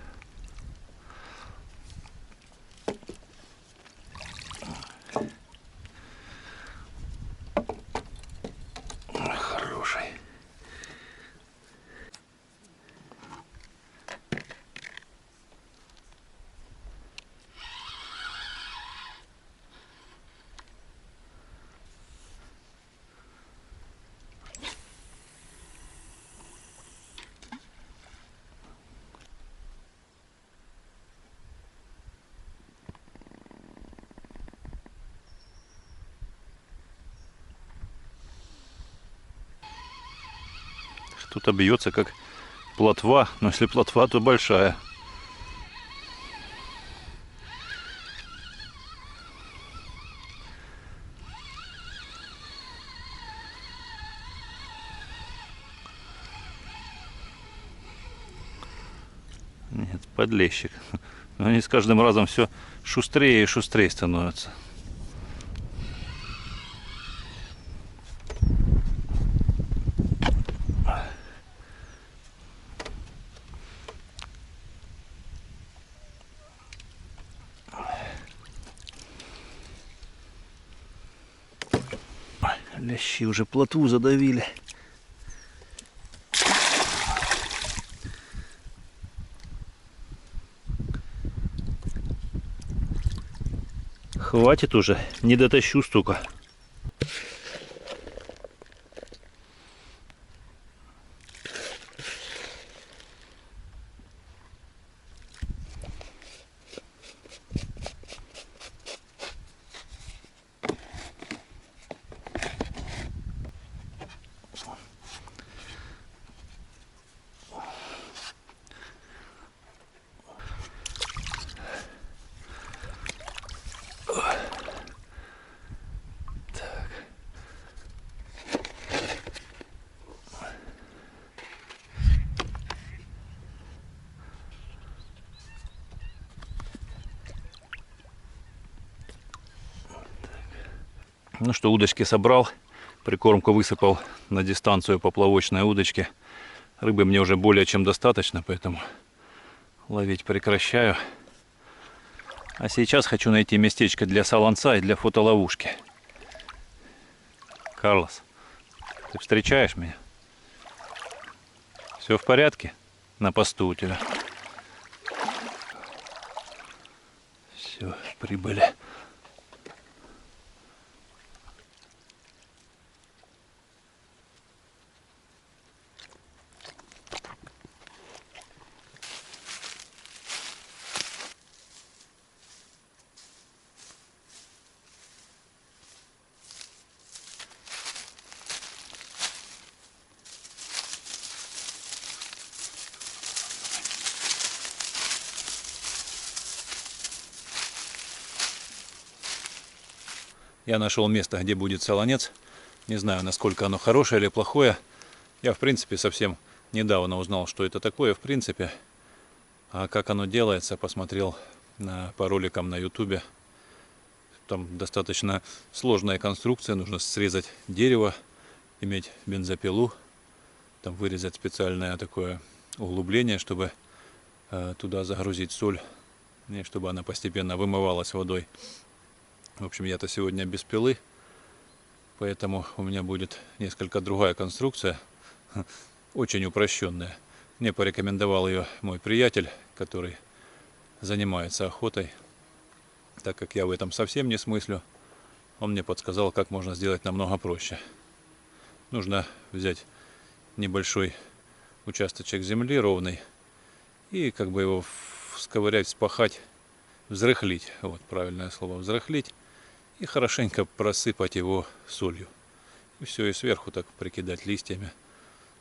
B: Тут обьется как плотва, но если плотва, то большая. Нет, подлещик. Но они с каждым разом все шустрее и шустрее становятся. Лящи уже плотву задавили. Хватит уже, не дотащу столько. Ну что, удочки собрал, прикормку высыпал на дистанцию поплавочной удочки. Рыбы мне уже более чем достаточно, поэтому ловить прекращаю. А сейчас хочу найти местечко для солонца и для фотоловушки. Карлос, ты встречаешь меня? Все в порядке? На посту у тебя. Все, прибыли. Я нашел место, где будет солонец. Не знаю, насколько оно хорошее или плохое. Я, в принципе, совсем недавно узнал, что это такое, в принципе. А как оно делается, посмотрел по роликам на ютубе. Там достаточно сложная конструкция. Нужно срезать дерево, иметь бензопилу, там вырезать специальное такое углубление, чтобы туда загрузить соль, и чтобы она постепенно вымывалась водой. В общем, я-то сегодня без пилы, поэтому у меня будет несколько другая конструкция, очень упрощенная. Мне порекомендовал ее мой приятель, который занимается охотой. Так как я в этом совсем не смыслю, он мне подсказал, как можно сделать намного проще. Нужно взять небольшой участочек земли ровный и как бы его сковырять, вспахать, взрыхлить. Вот правильное слово, взрыхлить. И хорошенько просыпать его солью. И все, и сверху так прикидать листьями.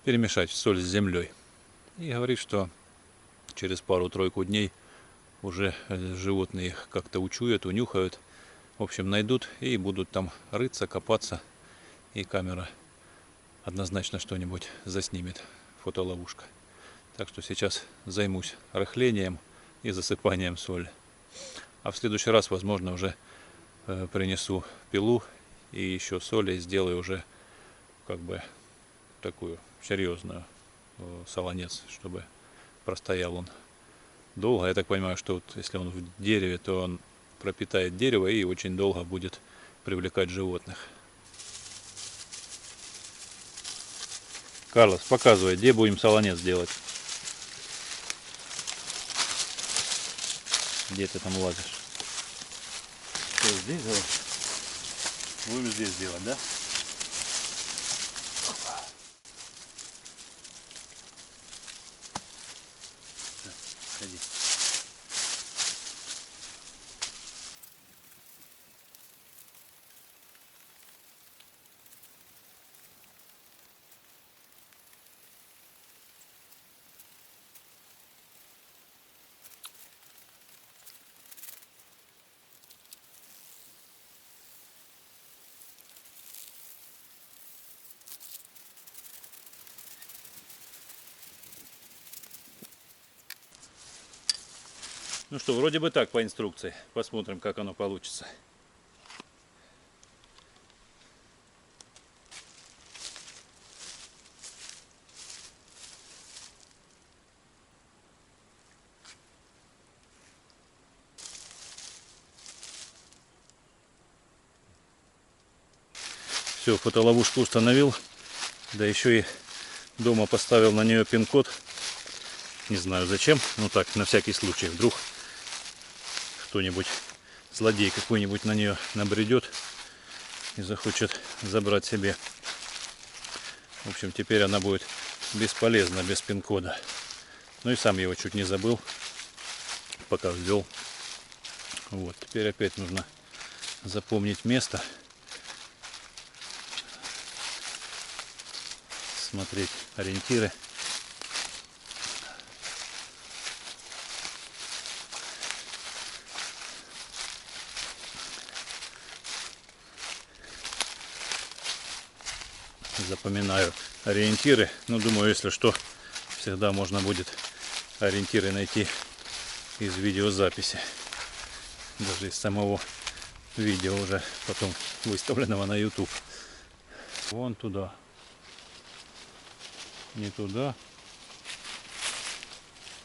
B: Перемешать соль с землей. И говорит, что через пару-тройку дней уже животные их как-то учуют, унюхают. В общем, найдут и будут там рыться, копаться. И камера однозначно что-нибудь заснимет. Фотоловушка. Так что сейчас займусь рыхлением и засыпанием соли. А в следующий раз, возможно, уже принесу пилу и еще соли, и сделаю уже как бы такую серьезную солонец, чтобы простоял он долго. Я так понимаю, что вот если он в дереве, то он пропитает дерево и очень долго будет привлекать животных. Карлос, показывай, где будем солонец делать. Где ты там лазишь? Что, здесь делать? Будем здесь делать, да? Так, ходи.
A: Ну что, вроде бы так по инструкции. Посмотрим, как оно получится. Все, фотоловушку установил. Да еще и дома поставил на нее пин-код. Не знаю зачем, но так, на всякий случай. Вдруг кто-нибудь, злодей какой-нибудь на нее набредет и захочет забрать себе. В общем, теперь она будет бесполезна без пин-кода. Ну и сам его чуть не забыл, пока ввел. Вот, теперь опять нужно запомнить место. Смотреть ориентиры. Запоминаю ориентиры. Ну, думаю, если что, всегда можно будет ориентиры найти из видеозаписи. Даже из самого видео уже потом выставленного на YouTube. Вон туда. Не туда.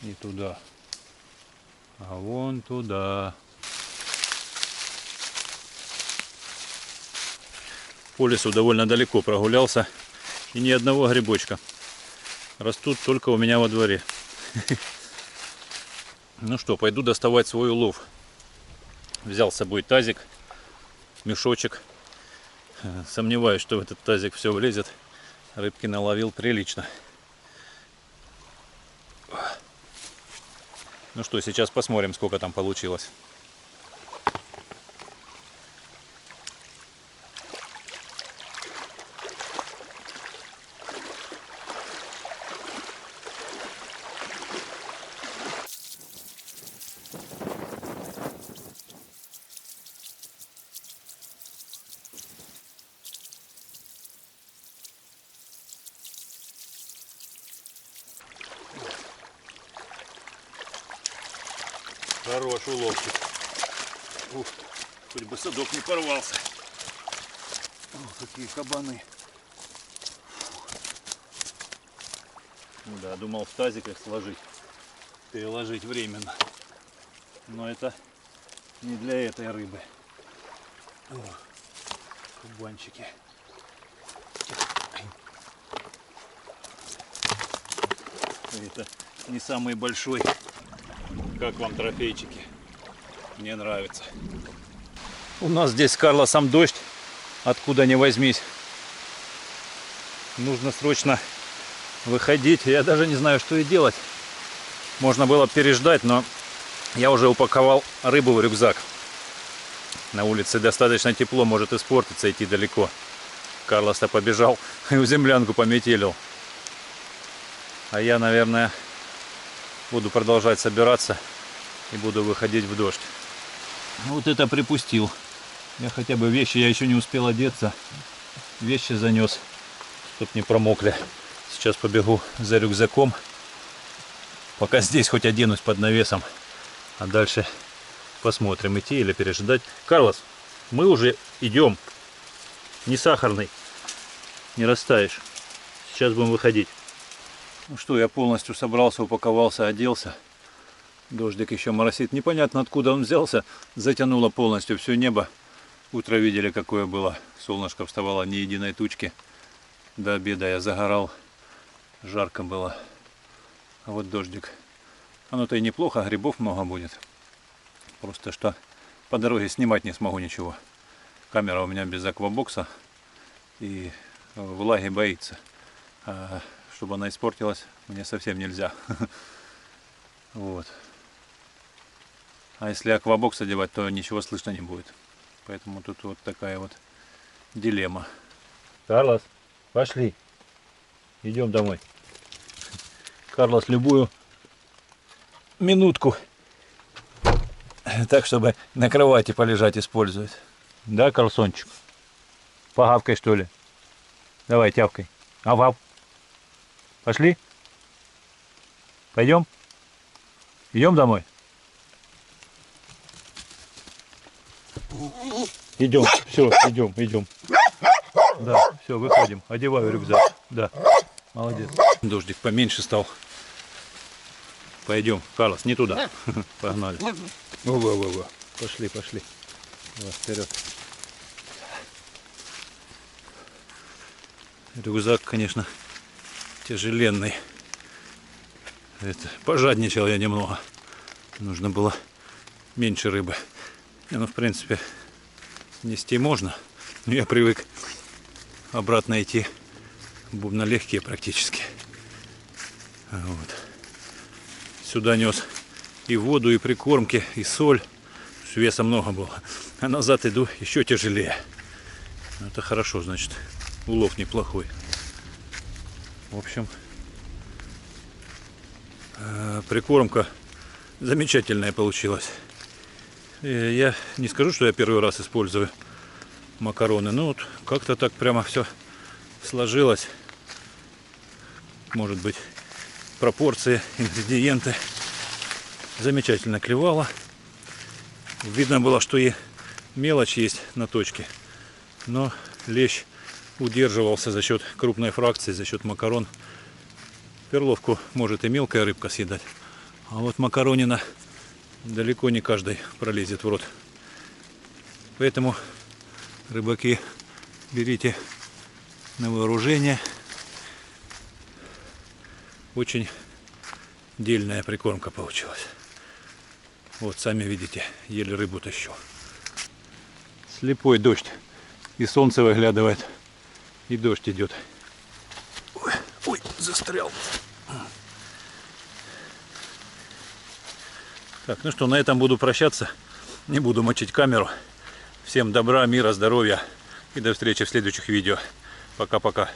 A: Не туда. А вон туда. По лесу довольно далеко прогулялся. И ни одного грибочка. Растут только у меня во дворе. Ну что, пойду доставать свой улов. Взял с собой тазик, мешочек. Сомневаюсь, что в этот тазик все влезет. Рыбки наловил прилично. Ну что, сейчас посмотрим, сколько там получилось. Хороший уловчик. Ух, хоть бы садок не порвался. Ох, какие кабаны. Да, думал в тазик их сложить, переложить временно. Но это не для этой рыбы. Ох, кабанчики. Это не самый большой. Как вам трофейчики? Мне нравится. У нас здесь с Карлосом дождь, откуда ни возьмись. Нужно срочно выходить. Я даже не знаю, что и делать. Можно было переждать, но я уже упаковал рыбу в рюкзак. На улице достаточно тепло, может испортиться, идти далеко. Карлос-то побежал и в землянку пометелил. А я, наверное, буду продолжать собираться и буду выходить в дождь. Вот это припустил. Я хотя бы вещи, я еще не успел одеться. Вещи занес, чтоб не промокли. Сейчас побегу за рюкзаком. Пока здесь хоть оденусь под навесом. А дальше посмотрим, идти или переждать. Карлос, мы уже идем. Не сахарный. Не растаешь. Сейчас будем выходить. Ну что, я полностью собрался, упаковался, оделся. Дождик еще моросит. Непонятно, откуда он взялся. Затянуло полностью все небо. Утро видели, какое было. Солнышко вставало, ни единой тучки. До обеда я загорал. Жарко было. А вот дождик. Оно-то и неплохо, грибов много будет. Просто что по дороге снимать не смогу ничего. Камера у меня без аквабокса. И влаги боится. А чтобы она испортилась, мне совсем нельзя. Вот. А если аквабокс одевать, то ничего слышно не будет. Поэтому тут вот такая вот дилемма. Карлос, пошли. Идем домой. Карлос любую минутку, так чтобы на кровати полежать, использует. Да, Карлсончик? Погавкой, что ли? Давай, тявкой. Ав-ав. Пошли? Пойдем? Идем домой?
B: Идем, все, идем. Да, все, выходим. Одеваю рюкзак. Да, молодец.
A: Дождик поменьше стал. Пойдем, Карлос, не туда. Погнали. Во-во-во-во. Пошли. Давай, вперед. Рюкзак, конечно, тяжеленный. Пожадничал я немного. Нужно было меньше рыбы. Ну, в принципе, нести можно. Но я привык обратно идти налегке практически. Вот. Сюда нес и воду, и прикормки, и соль. Веса много было. А назад иду еще тяжелее. Это хорошо, значит, улов неплохой. В общем, прикормка замечательная получилась. Я не скажу, что я первый раз использую макароны, но вот как-то так прямо все сложилось. Может быть, пропорции, ингредиенты. Замечательно клевало. Видно было, что и мелочь есть на точке, но лещ удерживался за счет крупной фракции, за счет макарон. Перловку может и мелкая рыбка съедать, а вот макаронина далеко не каждый пролезет в рот. Поэтому, рыбаки, берите на вооружение. Очень дельная прикормка получилась. Вот, сами видите, еле рыбу тащу. Слепой дождь. И солнце выглядывает, и дождь идет. Ой, застрял. Так, ну что, на этом буду прощаться. Не буду мочить камеру. Всем добра, мира, здоровья. И до встречи в следующих видео. Пока-пока.